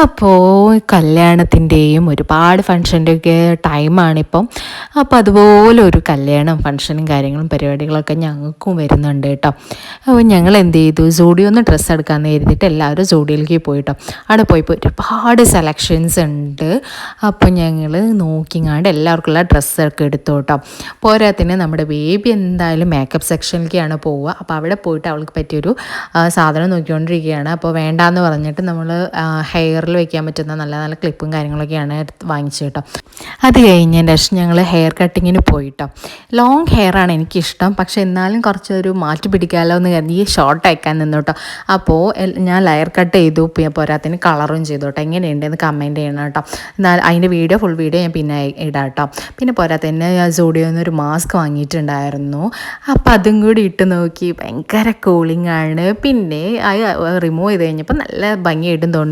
അപ്പോൾ കല്യാണത്തിൻ്റെയും ഒരുപാട് ഫങ്ഷൻ്റെയൊക്കെ ടൈമാണിപ്പം. അപ്പോൾ അതുപോലെ ഒരു കല്യാണം ഫങ്ഷനും കാര്യങ്ങളും പരിപാടികളൊക്കെ ഞങ്ങൾക്കും വരുന്നുണ്ട് കേട്ടോ. അപ്പോൾ ഞങ്ങൾ എന്ത് ചെയ്തു, സൂഡിയോന്ന് ഡ്രസ്സ് എടുക്കാമെന്ന് കരുതിയിട്ട് എല്ലാവരും സൂഡിയോയിലേക്ക് പോയിട്ടോ. അവിടെ പോയപ്പോൾ ഒരുപാട് സെലക്ഷൻസ് ഉണ്ട്. അപ്പോൾ ഞങ്ങൾ നോക്കിങ്ങാണ്ട് എല്ലാവർക്കുള്ള ഡ്രസ്സൊക്കെ എടുത്തു കേട്ടോ. പോരാത്തിന് നമ്മുടെ ബേബി എന്തായാലും മേക്കപ്പ് സെക്ഷനിലേക്കാണ് പോവുക. അപ്പോൾ അവിടെ പോയിട്ട് അവൾക്ക് പറ്റിയൊരു സാധനം നോക്കിക്കൊണ്ടിരിക്കുകയാണ്. അപ്പോൾ വേണ്ടാന്ന് പറഞ്ഞിട്ട് നമ്മൾ ഹെയറിൽ വെക്കാൻ പറ്റുന്ന നല്ല നല്ല ക്ലിപ്പും കാര്യങ്ങളൊക്കെയാണ് വാങ്ങിച്ചത് കേട്ടോ. അത് കഴിഞ്ഞതിന് ശേഷം ഞങ്ങൾ ഹെയർ കട്ടിങ്ങിന് പോയിട്ടോ. ലോങ് ഹെയറാണ് എനിക്കിഷ്ടം, പക്ഷെ എന്നാലും കുറച്ചൊരു മാറ്റി പിടിക്കാമല്ലോ എന്ന് കരുതി ഷോർട്ട് അയക്കാൻ നിന്നു കേട്ടോ. അപ്പോൾ ഞാൻ ലെയർ കട്ട് ചെയ്തു, പോരാത്തിന് കളറും ചെയ്തു കേട്ടോ. എങ്ങനെയുണ്ടെന്ന് കമൻറ്റ് ചെയ്യണം കേട്ടോ. എന്നാൽ അതിൻ്റെ ഫുൾ വീഡിയോ ഞാൻ പിന്നെ ഇടാം കേട്ടോ. പിന്നെ പോരാത്തന്നെ സൂഡിയോയിൽ നിന്ന് ഒരു മാസ്ക് വാങ്ങിയിട്ടുണ്ടായിരുന്നു. അപ്പോൾ അതും കൂടി ഇട്ട് നോക്കി, ഭയങ്കര കൂളിംഗ് ആണ്. പിന്നെ റിമൂവ് ചെയ്ത് കഴിഞ്ഞപ്പോൾ നല്ല ഭംഗിയായിട്ടും തോന്നി.